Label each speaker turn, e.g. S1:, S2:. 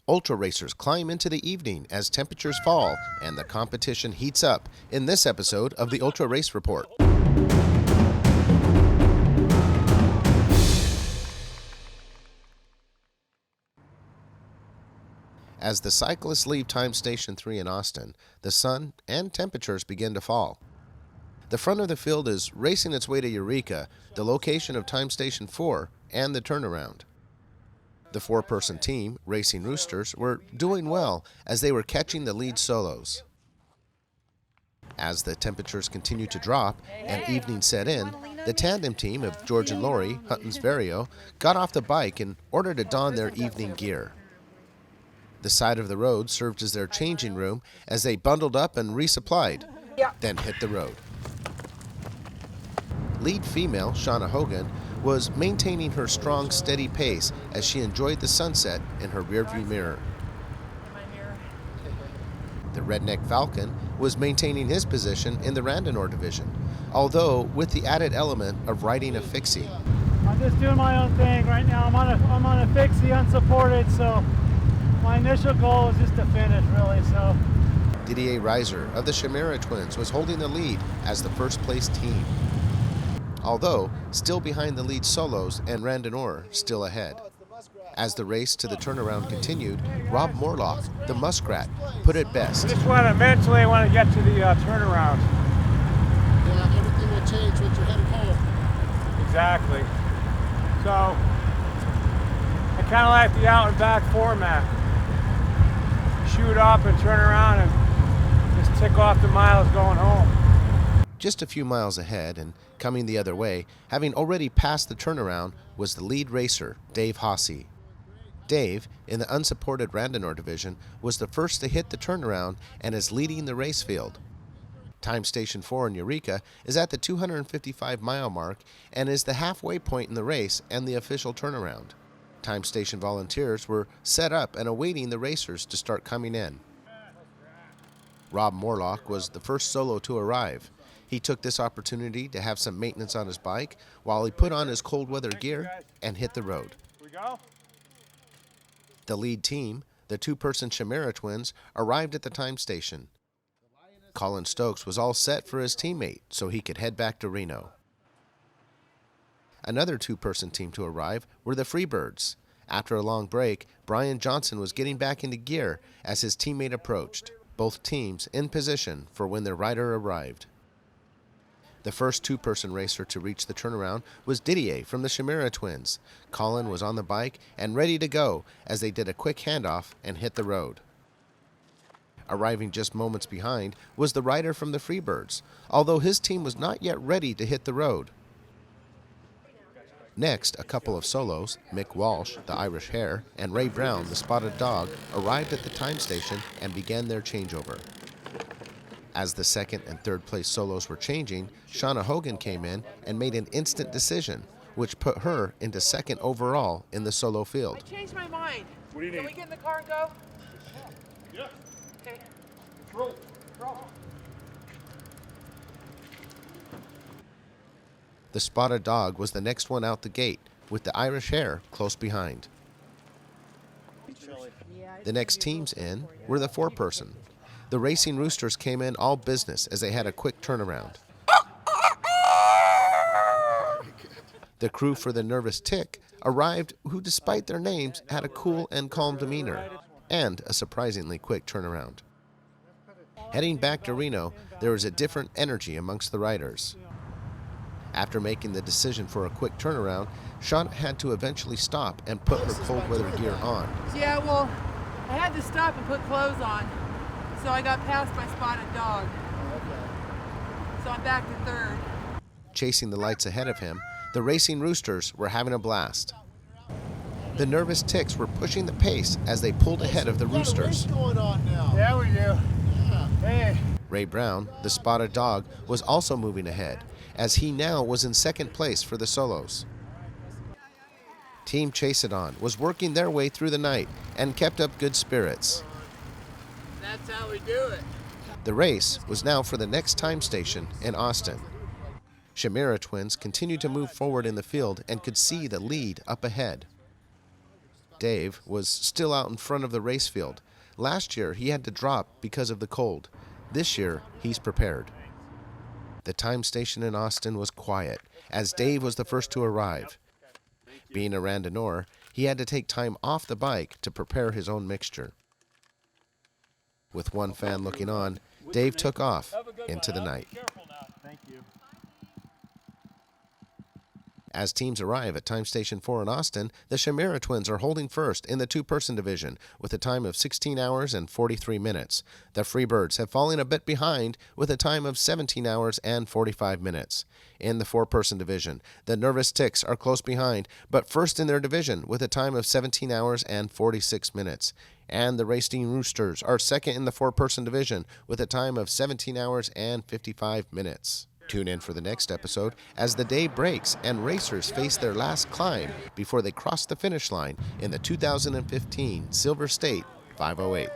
S1: Ultra racers climb into the evening as temperatures fall and the competition heats up in this episode of the Ultra Race Report. As the cyclists leave Time Station 3 in Austin, the sun and temperatures begin to fall. The front of the field is racing its way to Eureka, the location of Time Station 4 and the turnaround. The four-person team, Racing Roosters, were doing well as they were catching the lead solos. As the temperatures continued to drop and evening set in, the tandem team of George and Lori, Hutton's Vario, got off the bike in order to don their evening gear. The side of the road served as their changing room as they bundled up and resupplied, then hit the road. Lead female, Shauna Hogan, was maintaining her strong, steady pace as she enjoyed the sunset in her rearview mirror. The Redneck Falcon was maintaining his position in the Randonor division, although with the added element of riding a fixie.
S2: I'm just doing my own thing right now. I'm on a fixie, unsupported, so my initial goal is just to finish, really. So
S1: Didier Reiser of the Chimera Twins was holding the lead as the first place team, although still behind the lead solos and Randonor still ahead. As the race to the turnaround continued, Rob Morlock, the Muskrat, put it best.
S2: Eventually I want to get to the turnaround.
S3: Yeah, everything will change once you're headed home.
S2: Exactly. So I kind of like the out and back format. Shoot up and turn around and just tick off the miles going home.
S1: Just a few miles ahead and coming the other way, having already passed the turnaround, was the lead racer, Dave Hossey. Dave, in the unsupported Randonor division, was the first to hit the turnaround and is leading the race field. Time Station 4 in Eureka is at the 255-mile mark and is the halfway point in the race and the official turnaround. Time Station volunteers were set up and awaiting the racers to start coming in. Rob Morlock was the first solo to arrive. He took this opportunity to have some maintenance on his bike while he put on his cold weather gear and hit the road. The lead team, the two-person Chimera Twins, arrived at the time station. Colin Stokes was all set for his teammate so he could head back to Reno. Another two-person team to arrive were the Freebirds. After a long break, Brian Johnson was getting back into gear as his teammate approached, both teams in position for when their rider arrived. The first two-person racer to reach the turnaround was Didier from the Chimera Twins. Colin was on the bike and ready to go as they did a quick handoff and hit the road. Arriving just moments behind was the rider from the Freebirds, although his team was not yet ready to hit the road. Next, a couple of solos, Mick Walsh, the Irish Hare, and Ray Brown, the Spotted Dog, arrived at the time station and began their changeover. As the second and third place solos were changing, Shauna Hogan came in and made an instant decision, which put her into second overall in the solo field.
S4: I changed my mind.
S3: What do you need?
S4: Can we get in the car and go?
S3: Yeah.
S4: Okay.
S3: Roll.
S1: The Spotted Dog was the next one out the gate, with the Irish Hare close behind. The next teams in were the four-person. The Racing Roosters came in all business as they had a quick turnaround. The crew for the Nervous Tick arrived, who despite their names had a cool and calm demeanor and a surprisingly quick turnaround. Heading back to Reno, there was a different energy amongst the riders. After making the decision for a quick turnaround, Shauna had to eventually stop and put her cold weather gear on.
S4: Yeah, well, I had to stop and put clothes on, so I got past my Spotted Dog. So I'm back to third.
S1: Chasing the lights ahead of him, the Racing Roosters were having a blast. The Nervous Ticks were pushing the pace as they pulled ahead of the Roosters.
S2: Yeah, we do.
S3: Yeah.
S2: Hey.
S1: Ray Brown, the Spotted Dog, was also moving ahead, as he now was in second place for the solos. Team Chase It On was working their way through the night and kept up good spirits.
S4: That's how we do it.
S1: The race was now for the next time station in Austin. Chimera Twins continued to move forward in the field and could see the lead up ahead. Dave was still out in front of the race field. Last year, he had to drop because of the cold. This year, he's prepared. The time station in Austin was quiet, as Dave was the first to arrive. Being a randonneur, he had to take time off the bike to prepare his own mixture. With one fan looking on, Dave took off into the night.
S2: Thank you.
S1: As teams arrive at Time Station 4 in Austin, the Chimera Twins are holding first in the two-person division with a time of 16 hours and 43 minutes. The Freebirds have fallen a bit behind with a time of 17 hours and 45 minutes. In the four-person division, the Nervous Ticks are close behind, but first in their division with a time of 17 hours and 46 minutes. And the Racing Roosters are second in the four-person division with a time of 17 hours and 55 minutes. Tune in for the next episode as the day breaks and racers face their last climb before they cross the finish line in the 2015 Silver State 508.